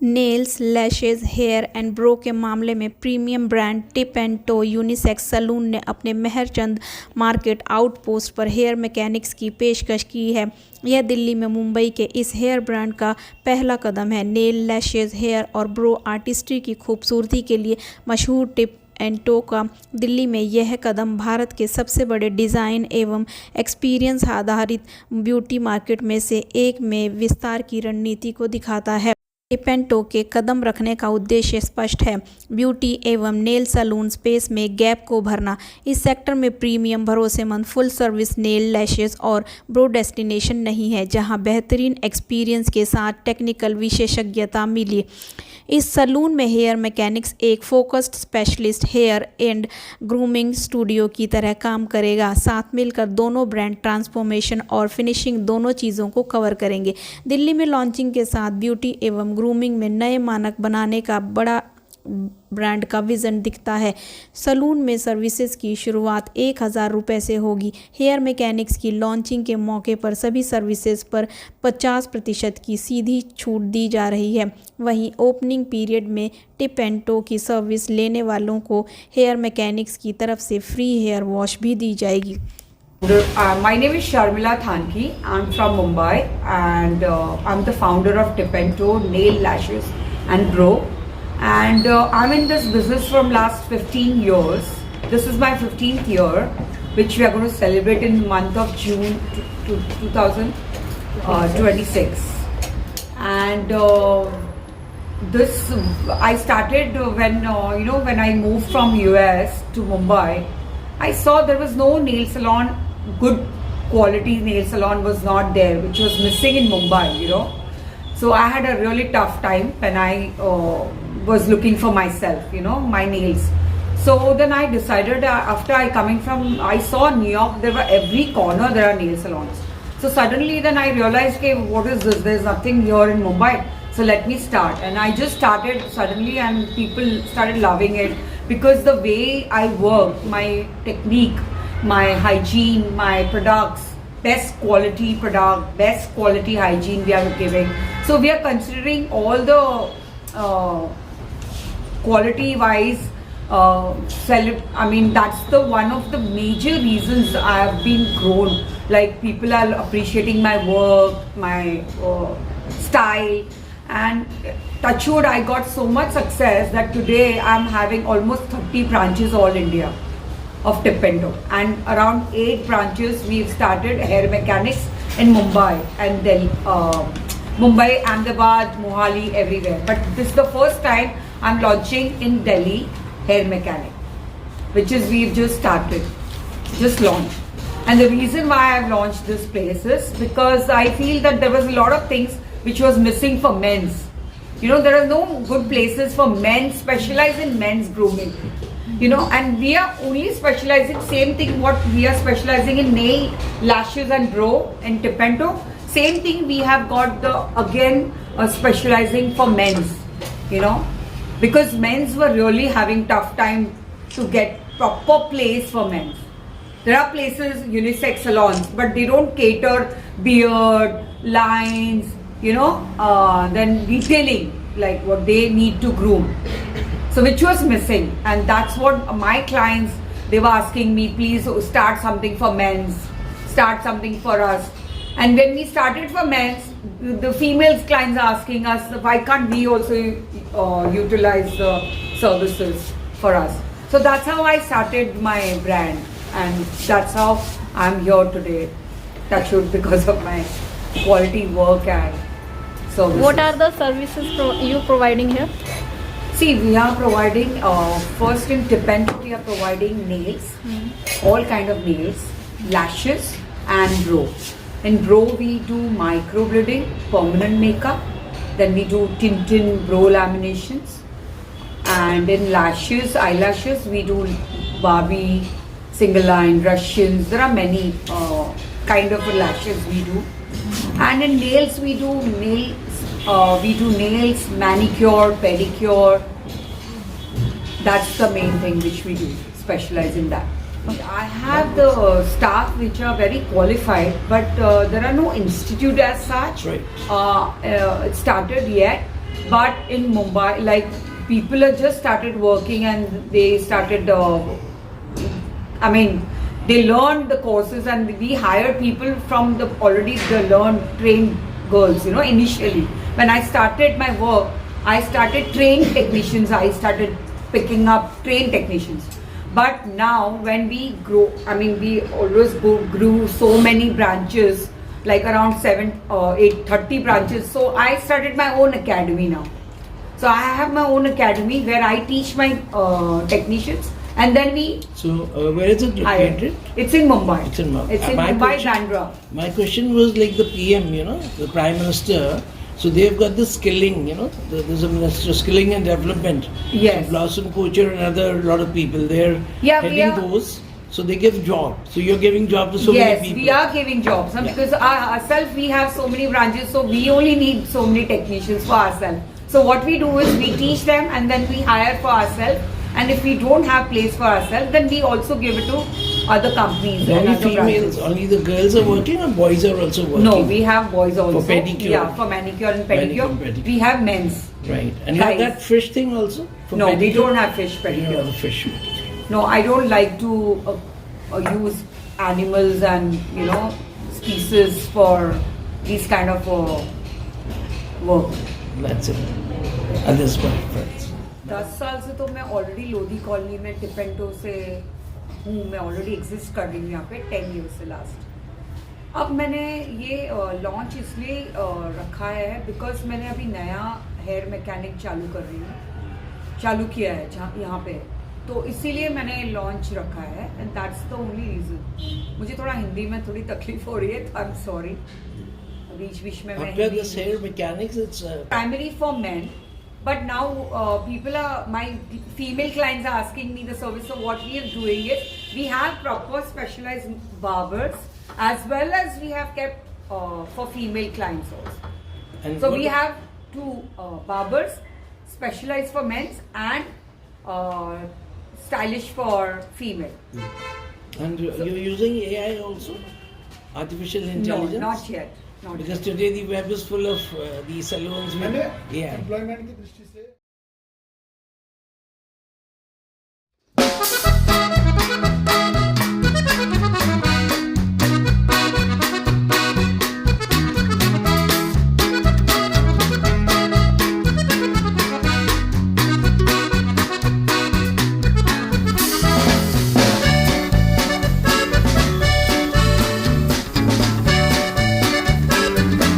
Nails, lashes, hair and brow के मामले में premium brand Tip and Toe unisex salon ने अपने मेहरचंद मार्केट आउटपोस्ट पर हेयर मैकेनिक्स की पेशकश की है। यह दिल्ली में मुंबई के इस हेयर ब्रांड का पहला कदम है। नेल, लैशेज, हेयर और ब्रो आर्टिस्ट्री की खूबसूरती के लिए मशहूर टिप एंड टो का दिल्ली में यह कदम भारत के सबसे बड़े डिज़ाइन एवं एक्सपीरियंस आधारित ब्यूटी मार्केट में से एक में विस्तार की रणनीति को दिखाता है। टिप एंड टो के कदम रखने का उद्देश्य स्पष्ट है, ब्यूटी एवं नेल सैलून स्पेस में गैप को भरना। इस सेक्टर में प्रीमियम, भरोसेमंद, फुल सर्विस नेल, लैशेज और ब्रो डेस्टिनेशन नहीं है, जहां बेहतरीन एक्सपीरियंस के साथ टेक्निकल विशेषज्ञता मिली। इस सैलून में हेयर मैकेनिक्स एक focused specialist hair and grooming studio की तरह काम करेगा। साथ मिलकर दोनों ब्रांड ट्रांसफॉर्मेशन और फिनिशिंग दोनों चीज़ों को कवर करेंगे। दिल्ली में लॉन्चिंग के साथ ब्यूटी एवं ग्रूमिंग में नए मानक बनाने का बड़ा ब्रांड का विज़न दिखता है। सैलून में सर्विसेज की शुरुआत 1,000 रुपये से होगी। हेयर मैकेनिक्स की लॉन्चिंग के मौके पर सभी सर्विसेज पर 50% की सीधी छूट दी जा रही है। वहीं ओपनिंग पीरियड में टिप एंड टो की सर्विस लेने वालों को हेयर मैकेनिक्स की तरफ से फ्री हेयर वॉश भी दी जाएगी। My name is Sharmila Thanki. I'm from Mumbai and I'm the founder of Tip and Toe Nail Lashes and Bro. And I'm in this business from last 15 years. This is my 15th year, which we are going to celebrate in the month of June 2026. And this I started when when I moved from US to Mumbai. I saw there was no nail salon, good quality nail salon was not there, which was missing in Mumbai. So I had a really tough time when I was looking for myself, my nails. So then I decided after I saw New York, there were every corner there are nail salons. So suddenly then I realized, okay, what is this? There's nothing here in Mumbai. So let me start. And I just started suddenly and people started loving it because the way I work, my technique, my hygiene, my products, best quality product, best quality hygiene we are giving. So we are considering all the quality wise that's the one of the major reasons I have been grown. Like people are appreciating my work, my style, and touch wood, I got so much success that today I'm having almost 30 branches all India of Tip and Toe, and around 8 branches we've started hair mechanics in Mumbai and Delhi, Mumbai, Ahmedabad, Mohali, everywhere. But this is the first time I'm launching in Delhi hair mechanic, which is we've just started, just launched. And the reason why I've launched this place is because I feel that there was a lot of things which was missing for men's. There are no good places for men specialized in men's grooming. And we are only specializing same thing what we are specializing in nail, lashes and bro and Tip and Toe. Same thing we have got specializing for men's, because men's were really having tough time to get proper place for men's. There are places, unisex salons, but they don't cater beard, lines, then detailing, like what they need to groom. So which was missing, and that's what my clients, they were asking me, please start something for men's, start something for us. And when we started for men's, the females clients are asking us, why can't we also utilize the services for us? So that's how I started my brand, and that's how I'm here today, touch wood, because of my quality work and services. What are the services you providing here? See, we are providing, first in Tip and Toe, we are providing nails, all kind of nails, lashes and bro. In bro, we do microblading, permanent makeup, then we do Tintin bro laminations. And in lashes, eyelashes, we do Barbie, single line, Russians, there are many kind of lashes we do. And in nails, we do nails, manicure, pedicure. That's the main thing which we do, specialize in that. I have the staff which are very qualified, but there are no institute as such. Right. It started yet, but in Mumbai, like people have just started working and they started. I mean, they learned the courses and we hired people from the already the learned trained girls. You know, initially when I started my work, I started trained technicians. I started picking up trained technicians. But now when we grow, I mean, we always grew so many branches, like around 30 branches. So I started my own academy now. So I have my own academy where I teach my technicians, and then we. So where is it located? It's in Mumbai. It's in Mumbai. It's in My Mumbai, question- Bandra. My question was like the PM, you know, the Prime Minister. So they've got the skilling, you know, there's a Minister of Skilling and Development. Yes. So Blossom Poacher and other lot of people, they're Yeah, we heading are- those. So they give job. So you're giving job to so Yes, many people. we are giving jobs. Yeah. Because ourselves we have so many branches, so we only need so many technicians for ourselves. So what we do is we teach them and then we hire for ourselves. And if we don't have place for ourselves, then we also give it to other companies. Only and other females, branches. only the girls are working, or boys are also working? No, we have boys also. For pedicure. Yeah, for manicure and pedicure. Manicure and pedicure. We have men's. Right. And you have Guys. that fish thing also? For No, we pedicure? don't have fish You don't pedicure. have the fish. No, I don't like to use animals and species for these kind of work. That's it. At this point, friends. 10 साल से तो मैं already Lodhi colony में टिपेंटो से हूँ. मैं already exist कर रही हूँ यहाँ पे 10 ईयर्स से लास्ट. अब मैंने ये लॉन्च इसलिए रखा है बिकॉज मैंने अभी नया हेयर मैकेनिक चालू किया है यहाँ पे, तो इसीलिए मैंने लॉन्च रखा है and that's the only reason. मुझे थोड़ा हिंदी में थोड़ी तकलीफ हो रही है, आई एम सॉरी. बीच में मैं After this hair mechanics, it's primary for men, but now my female clients are asking me the service. So what we are doing is we have proper specialized barbers as well as we have kept for female clients also. and So what- we have two barbers specialized for men's and stylish for female. And you're using AI also? Artificial intelligence? No, not yet. Not Because yet. today the web is full of the salons with मैंने AI. Employment की दृष्टि से